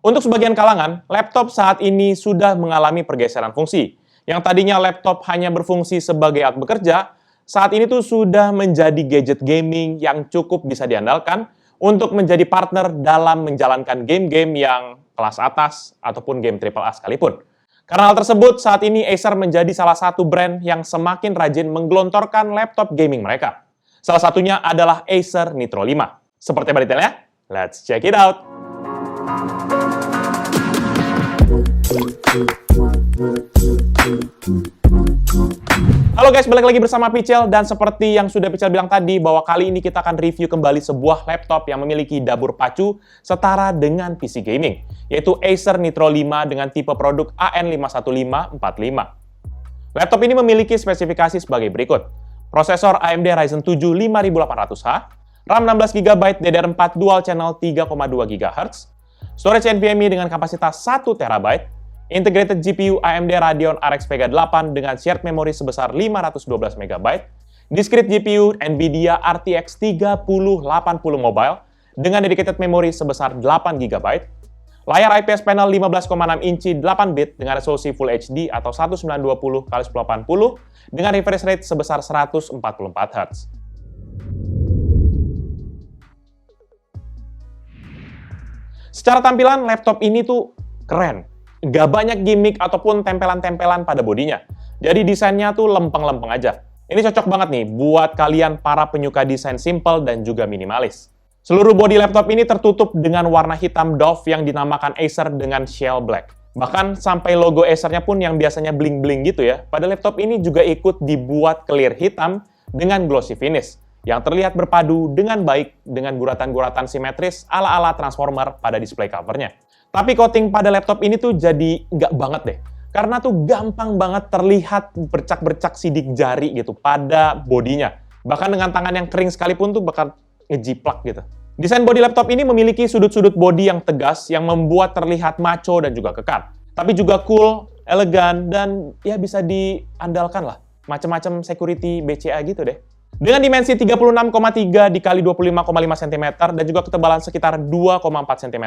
Untuk sebagian kalangan, laptop saat ini sudah mengalami pergeseran fungsi. Yang tadinya laptop hanya berfungsi sebagai alat bekerja, saat ini tuh sudah menjadi gadget gaming yang cukup bisa diandalkan untuk menjadi partner dalam menjalankan game-game yang kelas atas ataupun game AAA sekalipun. Karena hal tersebut, saat ini Acer menjadi salah satu brand yang semakin rajin menggelontorkan laptop gaming mereka. Salah satunya adalah Acer Nitro 5. Seperti apa detailnya? Let's check it out! Halo guys, balik lagi bersama Pichel, dan seperti yang sudah Pichel bilang tadi, bahwa kali ini kita akan review kembali sebuah laptop yang memiliki dapur pacu setara dengan PC gaming, yaitu Acer Nitro 5 dengan tipe produk AN51545. Laptop ini memiliki spesifikasi sebagai berikut. Prosesor AMD Ryzen 7 5800H, RAM 16GB DDR4 Dual Channel 3,2 GHz, storage NVMe dengan kapasitas 1 TB, integrated GPU AMD Radeon RX Vega 8 dengan shared memory sebesar 512 MB, discrete GPU NVIDIA RTX 3080 Mobile dengan dedicated memory sebesar 8 GB, layar IPS panel 15,6 inci 8 bit dengan resolusi Full HD atau 1920x1080 dengan refresh rate sebesar 144 Hz. Secara tampilan, laptop ini tuh keren. Nggak banyak gimmick ataupun tempelan-tempelan pada bodinya. Jadi desainnya tuh lempeng-lempeng aja. Ini cocok banget nih buat kalian para penyuka desain simple dan juga minimalis. Seluruh bodi laptop ini tertutup dengan warna hitam doff yang dinamakan Acer dengan shell black. Bahkan sampai logo Acer-nya pun yang biasanya bling-bling gitu ya, pada laptop ini juga ikut dibuat clear hitam dengan glossy finish, yang terlihat berpadu dengan baik dengan guratan-guratan simetris ala-ala Transformer pada display covernya. Tapi coating pada laptop ini tuh jadi nggak banget deh. Karena tuh gampang banget terlihat bercak-bercak sidik jari gitu pada bodinya. Bahkan dengan tangan yang kering sekalipun tuh bakal ngejiplak gitu. Desain bodi laptop ini memiliki sudut-sudut bodi yang tegas yang membuat terlihat macho dan juga kekar. Tapi juga cool, elegan, dan ya bisa diandalkan lah. Macam-macam security BCA gitu deh. Dengan dimensi 36,3 x 25,5 cm dan juga ketebalan sekitar 2,4 cm,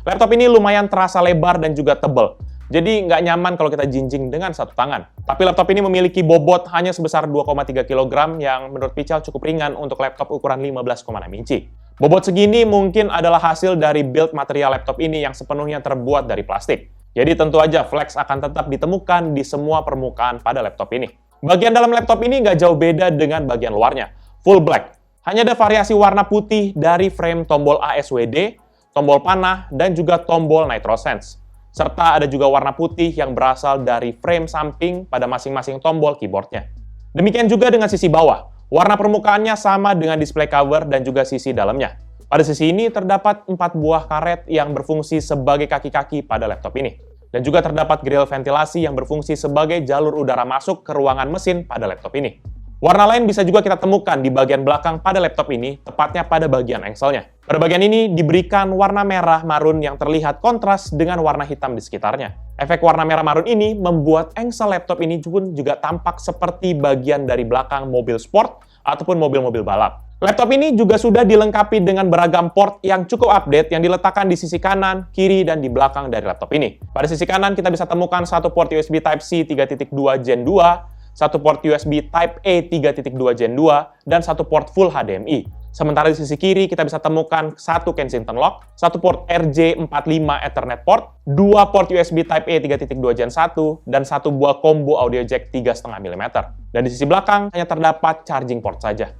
laptop ini lumayan terasa lebar dan juga tebal. Jadi nggak nyaman kalau kita jinjing dengan satu tangan. Tapi laptop ini memiliki bobot hanya sebesar 2,3 kg yang menurut Pichel cukup ringan untuk laptop ukuran 15,6 inci. Bobot segini mungkin adalah hasil dari build material laptop ini yang sepenuhnya terbuat dari plastik. Jadi tentu aja flex akan tetap ditemukan di semua permukaan pada laptop ini. Bagian dalam laptop ini nggak jauh beda dengan bagian luarnya, full black. Hanya ada variasi warna putih dari frame tombol ASWD, tombol panah, dan juga tombol NitroSense. Serta ada juga warna putih yang berasal dari frame samping pada masing-masing tombol keyboardnya. Demikian juga dengan sisi bawah, warna permukaannya sama dengan display cover dan juga sisi dalamnya. Pada sisi ini terdapat 4 buah karet yang berfungsi sebagai kaki-kaki pada laptop ini. Dan juga terdapat grill ventilasi yang berfungsi sebagai jalur udara masuk ke ruangan mesin pada laptop ini. Warna lain bisa juga kita temukan di bagian belakang pada laptop ini, tepatnya pada bagian engselnya. Pada bagian ini diberikan warna merah marun yang terlihat kontras dengan warna hitam di sekitarnya. Efek warna merah marun ini membuat engsel laptop ini pun juga tampak seperti bagian dari belakang mobil sport ataupun mobil-mobil balap. Laptop ini juga sudah dilengkapi dengan beragam port yang cukup update yang diletakkan di sisi kanan, kiri, dan di belakang dari laptop ini. Pada sisi kanan kita bisa temukan satu port USB Type-C 3.2 Gen 2, satu port USB Type-A 3.2 Gen 2, dan satu port Full HDMI. Sementara di sisi kiri kita bisa temukan satu Kensington lock, satu port RJ45 Ethernet port, dua port USB Type-A 3.2 Gen 1, dan satu buah combo audio jack 3,5 mm. Dan di sisi belakang hanya terdapat charging port saja.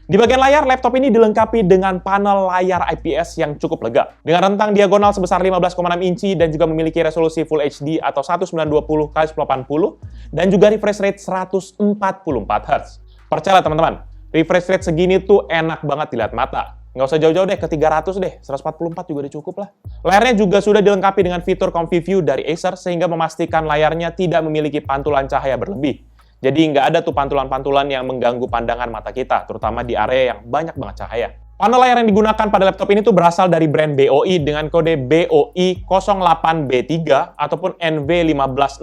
Di bagian layar, laptop ini dilengkapi dengan panel layar IPS yang cukup lega. Dengan rentang diagonal sebesar 15,6 inci dan juga memiliki resolusi Full HD atau 1920x1080 dan juga refresh rate 144 Hz. Percayalah teman-teman, refresh rate segini tuh enak banget dilihat mata. Nggak usah jauh-jauh deh, ke 300 deh, 144 juga udah cukup lah. Layarnya juga sudah dilengkapi dengan fitur Comfy View dari Acer sehingga memastikan layarnya tidak memiliki pantulan cahaya berlebih. Jadi nggak ada tuh pantulan-pantulan yang mengganggu pandangan mata kita, terutama di area yang banyak banget cahaya. Panel layar yang digunakan pada laptop ini tuh berasal dari brand BOI dengan kode BOI 08B3 ataupun NV156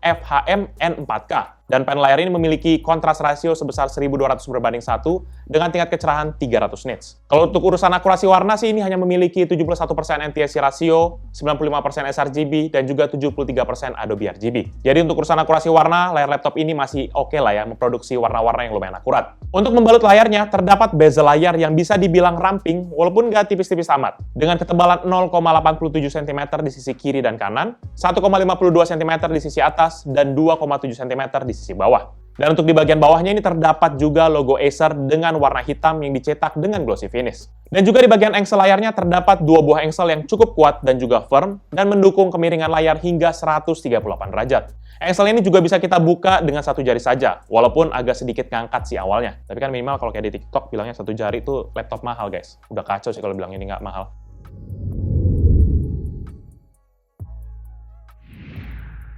FHM N4K. Dan panel layar ini memiliki kontras rasio sebesar 1200/1 dengan tingkat kecerahan 300 nits. Kalau untuk urusan akurasi warna sih ini hanya memiliki 71% NTSC rasio, 95% sRGB, dan juga 73% Adobe RGB. Jadi untuk urusan akurasi warna, layar laptop ini masih oke lah ya, memproduksi warna-warna yang lumayan akurat. Untuk membalut layarnya, terdapat bezel layar yang bisa dibilang ramping, walaupun nggak tipis-tipis amat. Dengan ketebalan 0,87 cm di sisi kiri dan kanan, 1,52 cm di sisi atas, dan 2,7 cm di sisi bawah. Dan untuk di bagian bawahnya ini terdapat juga logo Acer dengan warna hitam yang dicetak dengan glossy finish. Dan juga di bagian engsel layarnya terdapat dua buah engsel yang cukup kuat dan juga firm dan mendukung kemiringan layar hingga 138 derajat. Engsel ini juga bisa kita buka dengan satu jari saja, walaupun agak sedikit ngangkat sih awalnya. Tapi kan minimal kalau kayak di TikTok bilangnya satu jari itu laptop mahal guys. Udah kacau sih kalau bilang ini nggak mahal.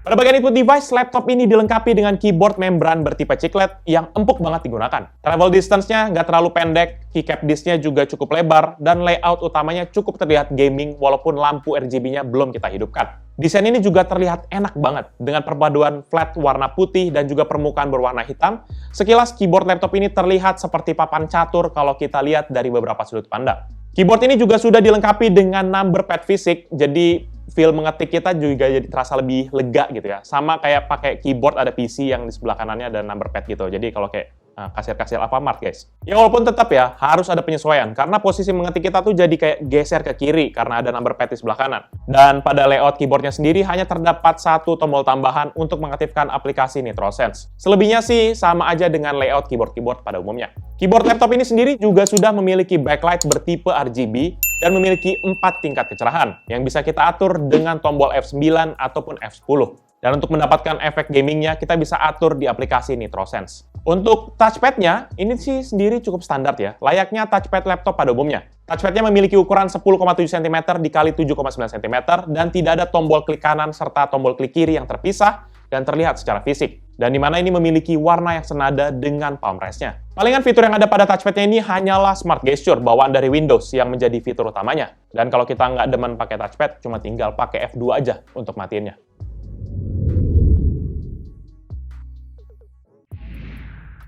Pada bagian input device, laptop ini dilengkapi dengan keyboard membran bertipe chiclet yang empuk banget digunakan. Travel distance-nya nggak terlalu pendek, keycap disk-nya juga cukup lebar, dan layout utamanya cukup terlihat gaming walaupun lampu RGB-nya belum kita hidupkan. Desain ini juga terlihat enak banget, dengan perpaduan flat warna putih dan juga permukaan berwarna hitam. Sekilas keyboard laptop ini terlihat seperti papan catur kalau kita lihat dari beberapa sudut pandang. Keyboard ini juga sudah dilengkapi dengan number pad fisik, jadi feel mengetik kita juga jadi terasa lebih lega gitu ya. Sama kayak pakai keyboard ada PC yang di sebelah kanannya ada number pad gitu. Jadi kalau kayak kasir-kasir Alfamart guys. Ya walaupun tetap ya harus ada penyesuaian karena posisi mengetik kita tuh jadi kayak geser ke kiri karena ada number pad di sebelah kanan. Dan pada layout keyboardnya sendiri hanya terdapat satu tombol tambahan untuk mengaktifkan aplikasi NitroSense. Selebihnya sih sama aja dengan layout keyboard-keyboard pada umumnya. Keyboard laptop ini sendiri juga sudah memiliki backlight bertipe RGB dan memiliki 4 tingkat kecerahan yang bisa kita atur dengan tombol F9 ataupun F10. Dan untuk mendapatkan efek gamingnya, kita bisa atur di aplikasi NitroSense. Untuk touchpad-nya, ini sih sendiri cukup standar ya, layaknya touchpad laptop pada umumnya. Touchpad-nya memiliki ukuran 10,7 cm dikali 7,9 cm dan tidak ada tombol klik kanan serta tombol klik kiri yang terpisah dan terlihat secara fisik. Dan di mana ini memiliki warna yang senada dengan palm rest-nya. Palingan fitur yang ada pada touchpad-nya ini hanyalah Smart Gesture bawaan dari Windows yang menjadi fitur utamanya. Dan kalau kita nggak demen pakai touchpad, cuma tinggal pakai F2 aja untuk matiinnya.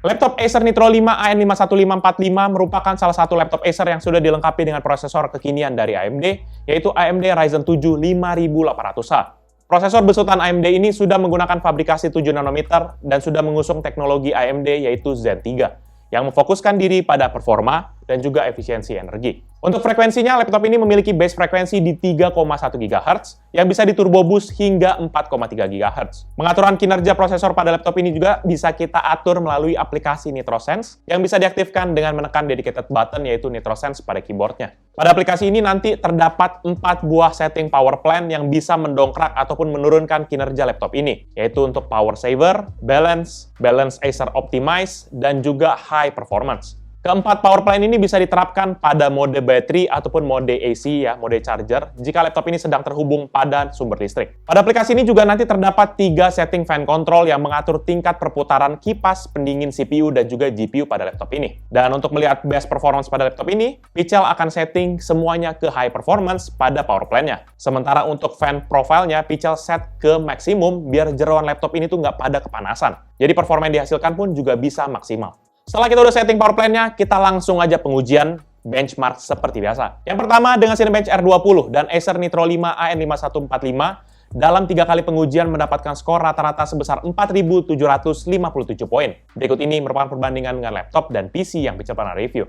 Laptop Acer Nitro 5 AN51545 merupakan salah satu laptop Acer yang sudah dilengkapi dengan prosesor kekinian dari AMD, yaitu AMD Ryzen 7 5800H. Prosesor besutan AMD ini sudah menggunakan fabrikasi 7 nanometer dan sudah mengusung teknologi AMD yaitu Zen 3, yang memfokuskan diri pada performa dan juga efisiensi energi. Untuk frekuensinya, laptop ini memiliki base frekuensi di 3,1 GHz yang bisa diturbo boost hingga 4,3 GHz. Pengaturan kinerja prosesor pada laptop ini juga bisa kita atur melalui aplikasi NitroSense yang bisa diaktifkan dengan menekan dedicated button yaitu NitroSense pada keyboardnya. Pada aplikasi ini nanti terdapat 4 buah setting power plan yang bisa mendongkrak ataupun menurunkan kinerja laptop ini, yaitu untuk power saver, balance Acer Optimize, dan juga high performance. Keempat power plan ini bisa diterapkan pada mode battery ataupun mode AC ya, mode charger, jika laptop ini sedang terhubung pada sumber listrik. Pada aplikasi ini juga nanti terdapat 3 setting fan control yang mengatur tingkat perputaran kipas, pendingin CPU, dan juga GPU pada laptop ini. Dan untuk melihat best performance pada laptop ini, Pichel akan setting semuanya ke high performance pada power plan-nya. Sementara untuk fan profile-nya, Pichel set ke maksimum biar jeroan laptop ini tuh nggak pada kepanasan. Jadi performa yang dihasilkan pun juga bisa maksimal. Setelah kita udah setting power plan-nya, kita langsung aja pengujian benchmark seperti biasa. Yang pertama dengan Cinebench R20 dan Acer Nitro 5 AN5145 dalam 3 kali pengujian mendapatkan skor rata-rata sebesar 4.757 poin. Berikut ini merupakan perbandingan dengan laptop dan PC yang Pichel pernah review.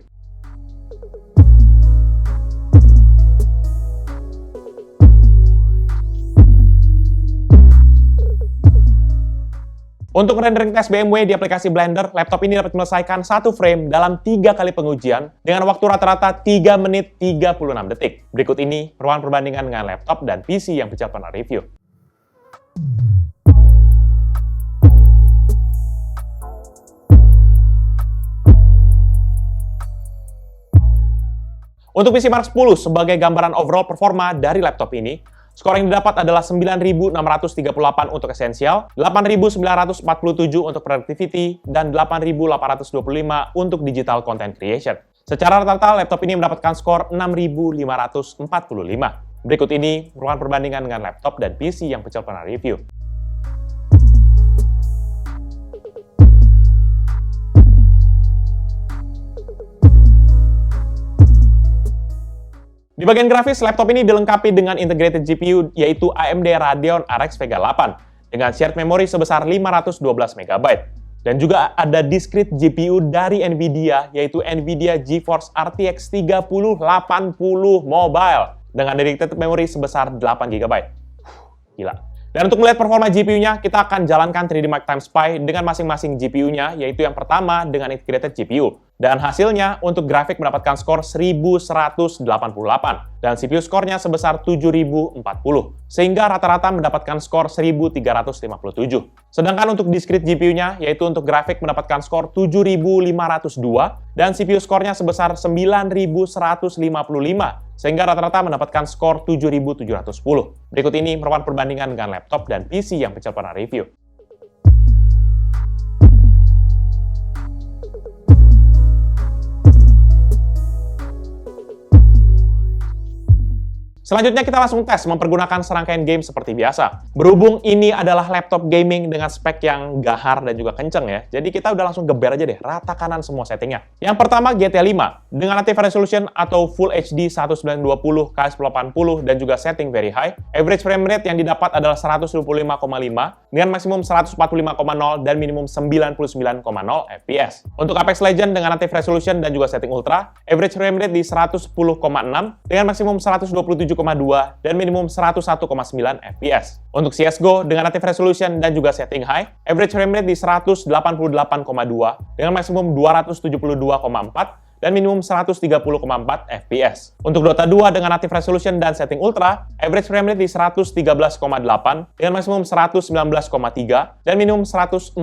Untuk rendering tes BMW di aplikasi Blender, laptop ini dapat menyelesaikan 1 frame dalam 3 kali pengujian dengan waktu rata-rata 3 menit 36 detik. Berikut ini merupakan perbandingan dengan laptop dan PC yang Pichel pernah review. Untuk PC Mark 10 sebagai gambaran overall performa dari laptop ini, skor yang didapat adalah 9.638 untuk esensial, 8.947 untuk productivity, dan 8.825 untuk digital content creation. Secara rata-rata, laptop ini mendapatkan skor 6.545. Berikut ini merupakan perbandingan dengan laptop dan PC yang Pichel pernah review. Di bagian grafis, laptop ini dilengkapi dengan integrated GPU yaitu AMD Radeon RX Vega 8 dengan shared memory sebesar 512 MB. Dan juga ada discrete GPU dari Nvidia yaitu Nvidia GeForce RTX 3080 Mobile dengan dedicated memory sebesar 8 GB. Gila. Dan untuk melihat performa GPU-nya, kita akan jalankan 3D Mark Time Spy dengan masing-masing GPU-nya, yaitu yang pertama dengan integrated GPU. Dan hasilnya untuk grafik mendapatkan skor 1188, dan CPU skornya sebesar 7040, sehingga rata-rata mendapatkan skor 1357. Sedangkan untuk discrete GPU-nya, yaitu untuk grafik mendapatkan skor 7502, dan CPU skornya sebesar 9155, sehingga rata-rata mendapatkan skor 7710. Berikut ini merupakan perbandingan dengan laptop dan PC yang Pichel pernah review. Selanjutnya kita langsung tes mempergunakan serangkaian game seperti biasa. Berhubung ini adalah laptop gaming dengan spek yang gahar dan juga kenceng ya, jadi kita udah langsung geber aja deh, rata kanan semua settingnya. Yang pertama GTA 5, dengan native resolution atau Full HD 1920 x 1080 dan juga setting very high, average frame rate yang didapat adalah 125,5 dengan maksimum 145,0 dan minimum 99,0 FPS. Untuk Apex Legends dengan native resolution dan juga setting ultra, average frame rate di 110,6 dengan maksimum 127,2 dan minimum 101,9 FPS. Untuk CSGO dengan native resolution dan juga setting high, average frame rate di 188,2 dengan maksimum 272,4 dan minimum 130,4 FPS. Untuk Dota 2 dengan native resolution dan setting ultra, average frame rate di 113,8 dengan maksimum 119,3 dan minimum 104,9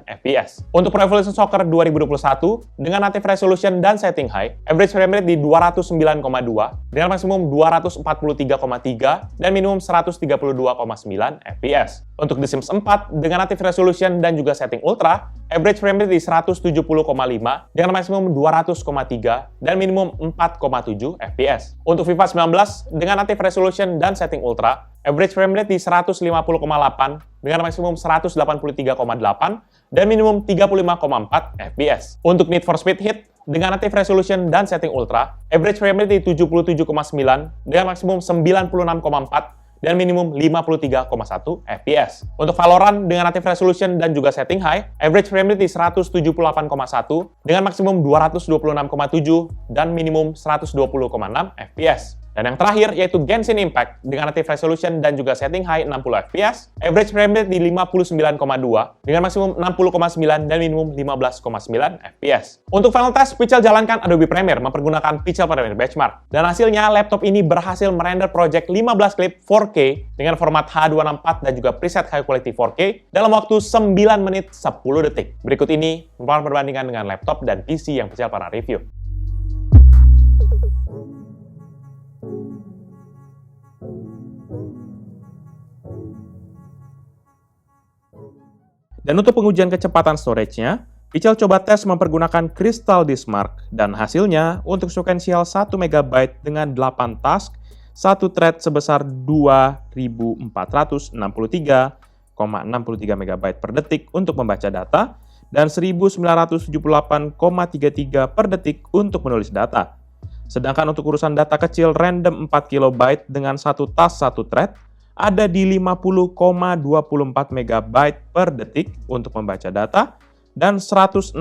FPS. Untuk Pro Evolution Soccer 2021 dengan native resolution dan setting high, average frame rate di 209,2 dengan maksimum 243,3 dan minimum 132,9 FPS. Untuk The Sims 4 dengan native resolution dan juga setting ultra, average frame rate di 170,5 dengan maksimum 200,3 dan minimum 4,7 FPS. Untuk FIFA 19 dengan native resolution dan setting ultra, average frame rate di 150,8 dengan maksimum 183,8 dan minimum 35,4 FPS. Untuk Need for Speed Heat dengan native resolution dan setting ultra, average frame rate di 77,9 dengan maksimum 96,4 dan minimum 53,1 FPS. Untuk Valorant dengan native resolution dan juga setting high, average frame rate di 178,1 dengan maksimum 226,7 dan minimum 120,6 FPS. Dan yang terakhir yaitu Genshin Impact dengan native resolution dan juga setting high 60 FPS, average frame rate di 59,2 dengan maksimum 60,9 dan minimum 15,9 FPS. Untuk final test, Pichel jalankan Adobe Premiere mempergunakan Pichel Premiere Benchmark. Dan hasilnya laptop ini berhasil merender project 15 klip 4K dengan format H264 dan juga preset high quality 4K dalam waktu 9 menit 10 detik. Berikut ini merupakan perbandingan dengan laptop dan PC yang Pichel pernah review. Dan untuk pengujian kecepatan storage-nya, Pichel coba tes mempergunakan Crystal Disk Mark, dan hasilnya untuk sequential 1 MB dengan 8 task, 1 thread sebesar 2463,63 MB per detik untuk membaca data, dan 1978,33 per detik untuk menulis data. Sedangkan untuk urusan data kecil random 4 KB dengan 1 task 1 thread, ada di 50,24 MB per detik untuk membaca data dan 161,47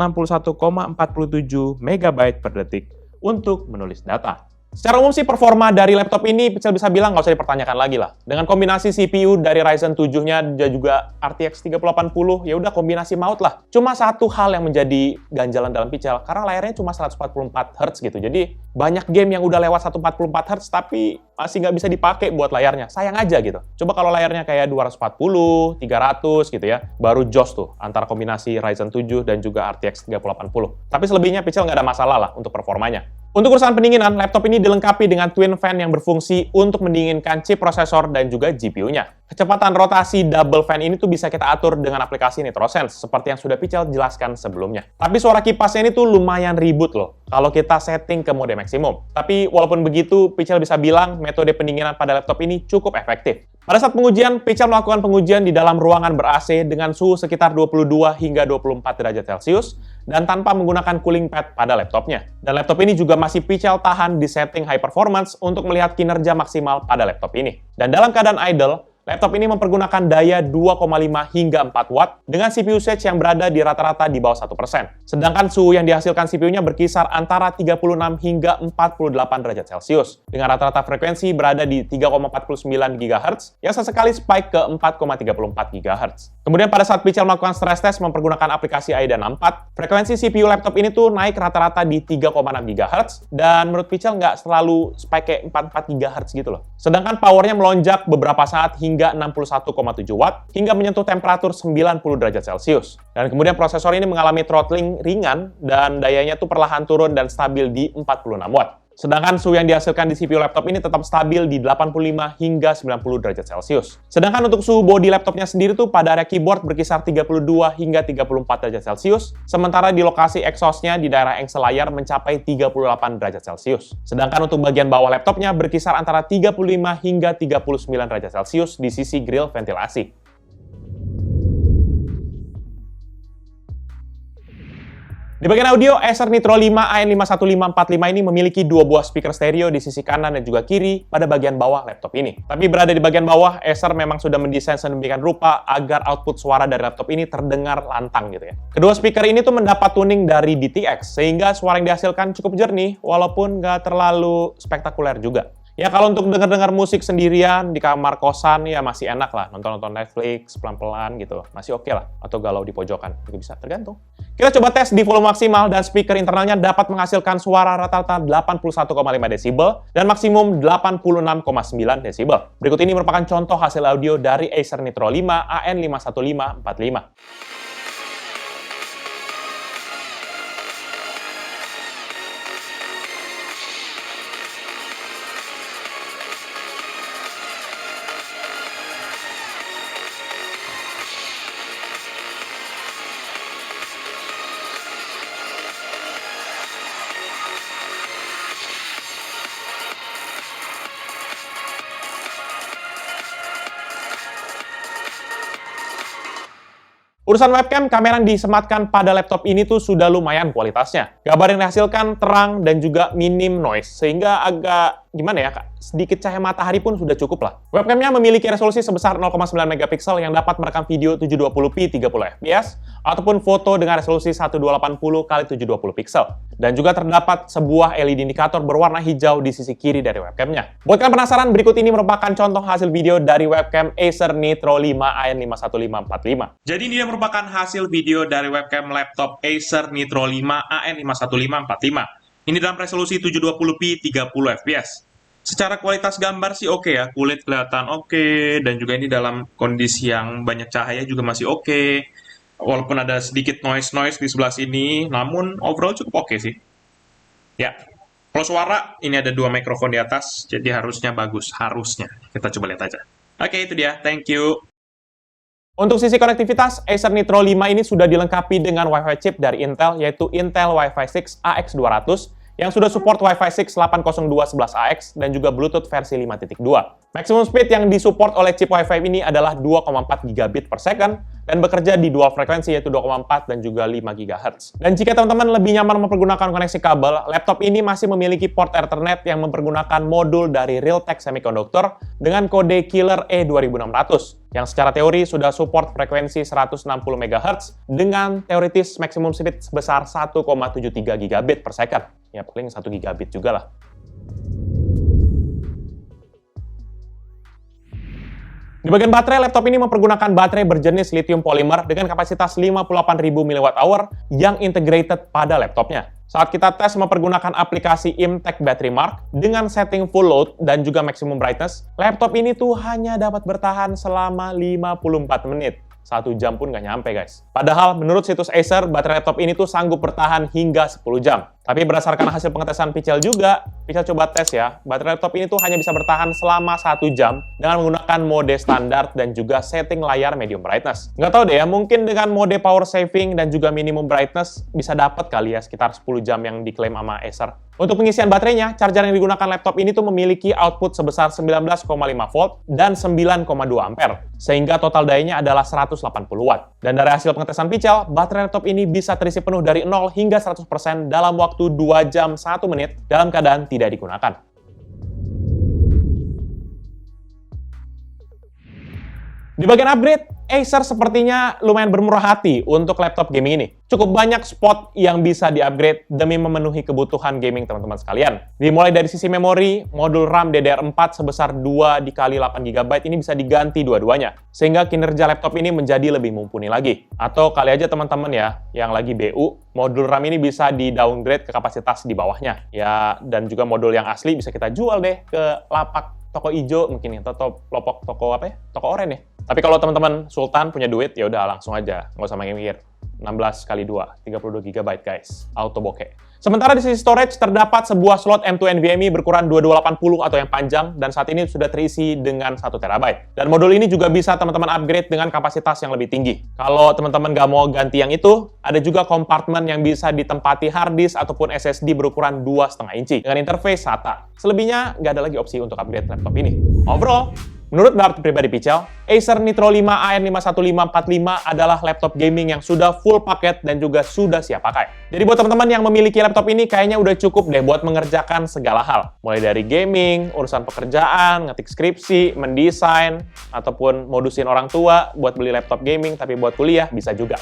MB per detik untuk menulis data. Secara umum sih performa dari laptop ini Pichel bisa bilang nggak usah dipertanyakan lagi lah. Dengan kombinasi CPU dari Ryzen 7-nya dan juga RTX 3080, ya udah kombinasi maut lah. Cuma satu hal yang menjadi ganjalan dalam Pichel, karena layarnya cuma 144 Hz gitu. Jadi banyak game yang udah lewat 144 Hz tapi masih nggak bisa dipakai buat layarnya. Sayang aja gitu. Coba kalau layarnya kayak 240, 300 gitu ya, baru jos tuh antara kombinasi Ryzen 7 dan juga RTX 3080. Tapi selebihnya Pichel nggak ada masalah lah untuk performanya. Untuk urusan pendinginan, laptop ini dilengkapi dengan twin fan yang berfungsi untuk mendinginkan chip prosesor dan juga GPU-nya. Kecepatan rotasi double fan ini tuh bisa kita atur dengan aplikasi NitroSense, seperti yang sudah Pichel jelaskan sebelumnya. Tapi suara kipasnya ini tuh lumayan ribut loh, kalau kita setting ke mode maksimum. Tapi walaupun begitu, Pichel bisa bilang metode pendinginan pada laptop ini cukup efektif. Pada saat pengujian, Pichel melakukan pengujian di dalam ruangan ber-AC dengan suhu sekitar 22 hingga 24 derajat Celcius dan tanpa menggunakan cooling pad pada laptopnya. Dan laptop ini juga masih Pichel tahan di setting high performance untuk melihat kinerja maksimal pada laptop ini. Dan dalam keadaan idle, laptop ini mempergunakan daya 2,5 hingga 4 watt dengan CPU usage yang berada di rata-rata di bawah 1%. Sedangkan suhu yang dihasilkan CPU-nya berkisar antara 36 hingga 48 derajat Celcius dengan rata-rata frekuensi berada di 3,49 GHz yang sesekali spike ke 4,34 GHz. Kemudian pada saat Pichel melakukan stress test mempergunakan aplikasi AIDA 64, frekuensi CPU laptop ini tuh naik rata-rata di 3,6 GHz dan menurut Pichel nggak selalu spike kayak 44 GHz gitu loh. Sedangkan powernya melonjak beberapa saat hingga 61,7 watt hingga menyentuh temperatur 90 derajat Celcius. Dan kemudian prosesor ini mengalami throttling ringan dan dayanya tuh perlahan turun dan stabil di 46 watt. Sedangkan suhu yang dihasilkan di CPU laptop ini tetap stabil di 85 hingga 90 derajat Celcius. Sedangkan untuk suhu bodi laptopnya sendiri tuh pada area keyboard berkisar 32 hingga 34 derajat Celcius, sementara di lokasi exhaust-nya di daerah engsel layar mencapai 38 derajat Celcius. Sedangkan untuk bagian bawah laptopnya berkisar antara 35 hingga 39 derajat Celcius di sisi grill ventilasi. Di bagian audio, Acer Nitro 5 AN51545 ini memiliki dua buah speaker stereo di sisi kanan dan juga kiri pada bagian bawah laptop ini. Tapi berada di bagian bawah, Acer memang sudah mendesain sedemikian rupa agar output suara dari laptop ini terdengar lantang gitu ya. Kedua speaker ini tuh mendapat tuning dari DTX, sehingga suara yang dihasilkan cukup jernih, walaupun nggak terlalu spektakuler juga. Ya kalau untuk denger-dengar musik sendirian di kamar kosan ya masih enak lah, nonton-nonton Netflix pelan-pelan gitu, masih oke lah. Atau galau di pojokan, juga bisa, tergantung. Kita coba tes di volume maksimal dan speaker internalnya dapat menghasilkan suara rata-rata 81,5 desibel dan maksimum 86,9 desibel. Berikut ini merupakan contoh hasil audio dari Acer Nitro 5 AN51545. Urusan webcam, kamera yang disematkan pada laptop ini tuh sudah lumayan kualitasnya. Gambar yang dihasilkan terang dan juga minim noise, sehingga agak, gimana ya, sedikit cahaya matahari pun sudah cukup lah. Webcamnya memiliki resolusi sebesar 0,9 megapiksel yang dapat merekam video 720p 30 fps, ataupun foto dengan resolusi 1280 x 720 piksel. Dan juga terdapat sebuah LED indikator berwarna hijau di sisi kiri dari webcamnya. Buat kalian penasaran, berikut ini merupakan contoh hasil video dari webcam Acer Nitro 5 AN51545. Jadi dia merupakan hasil video dari webcam laptop Acer Nitro 5 AN51545. Ini dalam resolusi 720p 30 fps. Secara kualitas gambar sih oke ya, kulit kelihatan oke, dan juga ini dalam kondisi yang banyak cahaya juga masih oke. Walaupun ada sedikit noise di sebelah sini, namun overall cukup oke sih. Ya, kalau suara, ini ada dua mikrofon di atas, jadi harusnya bagus, harusnya. Kita coba lihat aja. Oke, itu dia, thank you. Untuk sisi konektivitas, Acer Nitro 5 ini sudah dilengkapi dengan Wi-Fi chip dari Intel, yaitu Intel Wi-Fi 6 AX200, yang sudah support Wi-Fi 6 802.11ax dan juga Bluetooth versi 5.2. Maximum speed yang disupport oleh chip Wi-Fi ini adalah 2,4 gigabit per second dan bekerja di dual frekuensi yaitu 2,4 dan juga 5 GHz. Dan jika teman-teman lebih nyaman mempergunakan koneksi kabel, laptop ini masih memiliki port Ethernet yang mempergunakan modul dari Realtek Semiconductor dengan kode Killer E2600 yang secara teori sudah support frekuensi 160 MHz dengan teoritis maximum speed sebesar 1,73 gigabit per second. Ya, paling 1 gigabit juga lah. Di bagian baterai, laptop ini mempergunakan baterai berjenis lithium polymer dengan kapasitas 58.000 mAh yang integrated pada laptopnya. Saat kita tes mempergunakan aplikasi Imtech Battery Mark dengan setting full load dan juga maximum brightness, laptop ini tuh hanya dapat bertahan selama 54 menit. 1 jam pun nggak nyampe, guys. Padahal, menurut situs Acer, baterai laptop ini tuh sanggup bertahan hingga 10 jam. Tapi berdasarkan hasil pengetesan Pichel juga, Pical coba tes ya, baterai laptop ini tuh hanya bisa bertahan selama 1 jam dengan menggunakan mode standar dan juga setting layar medium brightness. Nggak tahu deh ya, mungkin dengan mode power saving dan juga minimum brightness bisa dapat kali ya sekitar 10 jam yang diklaim sama Acer. Untuk pengisian baterainya, charger yang digunakan laptop ini tuh memiliki output sebesar 19,5 volt dan 9,2 ampere, sehingga total dayanya adalah 180 watt. Dan dari hasil pengetesan Pical, baterai laptop ini bisa terisi penuh dari 0 hingga 100% dalam waktu 2 jam 1 menit dalam keadaan tidak digunakan. Di bagian upgrade, Acer sepertinya lumayan bermurah hati untuk laptop gaming ini. Cukup banyak spot yang bisa di-upgrade demi memenuhi kebutuhan gaming teman-teman sekalian. Dimulai dari sisi memori, modul RAM DDR4 sebesar 2 dikali 8 GB ini bisa diganti dua-duanya, sehingga kinerja laptop ini menjadi lebih mumpuni lagi. Atau kali aja teman-teman ya, yang lagi BU, modul RAM ini bisa di-downgrade ke kapasitas di bawahnya. Ya, dan juga modul yang asli bisa kita jual deh ke lapak toko ijo mungkin ya, atau pelopok toko apa ya? Toko oren ya. Tapi kalau teman-teman Sultan punya duit, ya udah langsung aja, nggak usah mikir. 16 kali 2, 32 GB guys, auto bokeh. Sementara di sisi storage terdapat sebuah slot M2 NVMe berukuran 2280 atau yang panjang dan saat ini sudah terisi dengan 1 TB. Dan modul ini juga bisa teman-teman upgrade dengan kapasitas yang lebih tinggi. Kalau teman-teman nggak mau ganti yang itu, ada juga kompartemen yang bisa ditempati hard disk ataupun SSD berukuran 2,5 inci dengan interface SATA. Selebihnya nggak ada lagi opsi untuk upgrade laptop ini. Overall, menurut pendapat pribadi Pical, Acer Nitro 5 AN51545 adalah laptop gaming yang sudah full paket dan juga sudah siap pakai. Jadi buat teman-teman yang memiliki laptop ini kayaknya udah cukup deh buat mengerjakan segala hal. Mulai dari gaming, urusan pekerjaan, ngetik skripsi, mendesain, ataupun modusin orang tua buat beli laptop gaming tapi buat kuliah bisa juga.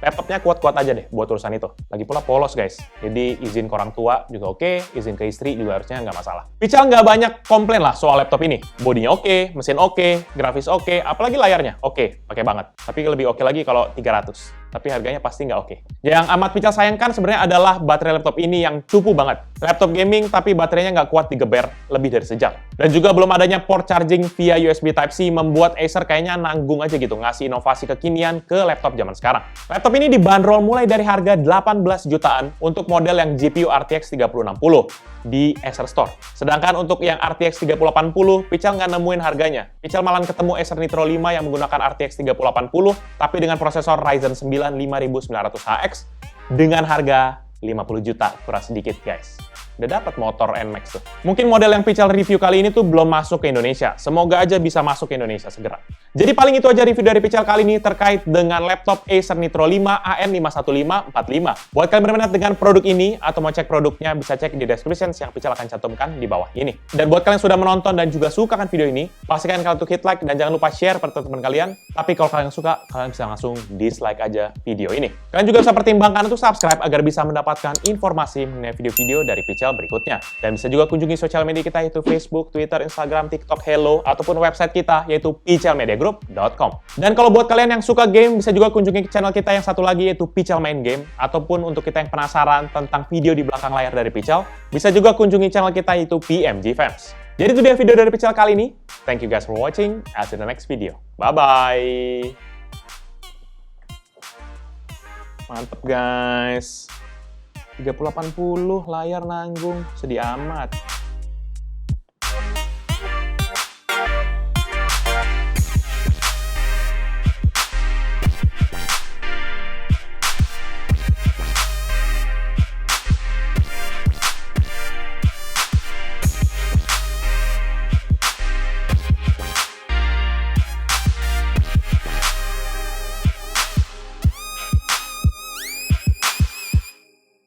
Laptopnya kuat-kuat aja deh buat urusan itu. Lagi pula polos guys, jadi izin ke orang tua juga oke, izin ke istri juga harusnya nggak masalah. Pical nggak banyak komplain lah soal laptop ini. Bodinya oke, mesin oke, grafis oke, apalagi layarnya oke, pakai banget. Tapi lebih oke lagi kalau 300. Tapi harganya pasti nggak oke. Yang amat Pical sayangkan sebenarnya adalah baterai laptop ini yang cupu banget. Laptop gaming tapi baterainya nggak kuat digeber lebih dari sejam. Dan juga belum adanya port charging via USB Type-C membuat Acer kayaknya nanggung aja gitu ngasih inovasi kekinian ke laptop zaman sekarang. Laptop ini dibanderol mulai dari harga 18 jutaan untuk model yang GPU RTX 3060 di Acer Store. Sedangkan untuk yang RTX 3080, Pical nggak nemuin harganya. Pical malah ketemu Acer Nitro 5 yang menggunakan RTX 3080 tapi dengan prosesor Ryzen 9 5900HX dengan harga 50 juta kurang sedikit guys. Udah dapat motor NMAX tuh. Mungkin model yang Pical review kali ini tuh belum masuk ke Indonesia. Semoga aja bisa masuk ke Indonesia segera. Jadi paling itu aja review dari Pical kali ini terkait dengan laptop Acer Nitro 5 AN51545. Buat kalian berminat dengan produk ini atau mau cek produknya bisa cek di description yang Pical akan cantumkan di bawah ini. Dan buat kalian yang sudah menonton dan juga suka kan video ini, pastikan kalian untuk hit like dan jangan lupa share ke teman-teman kalian. Tapi kalau kalian suka, kalian bisa langsung dislike aja video ini. Kalian juga bisa pertimbangkan untuk subscribe agar bisa mendapatkan informasi mengenai video-video dari Pical berikutnya. Dan bisa juga kunjungi sosial media kita yaitu Facebook, Twitter, Instagram, TikTok, Hello, ataupun website kita yaitu picalmediagroup.com. Dan kalau buat kalian yang suka game, bisa juga kunjungi channel kita yang satu lagi yaitu Pical Main Game. Ataupun untuk kita yang penasaran tentang video di belakang layar dari Pical, bisa juga kunjungi channel kita yaitu PMG Fans. Jadi itu dia video dari Pical kali ini. Thank you guys for watching. I'll see you in the next video. Bye-bye. Mantep guys. 3080 layar nanggung, sedih amat.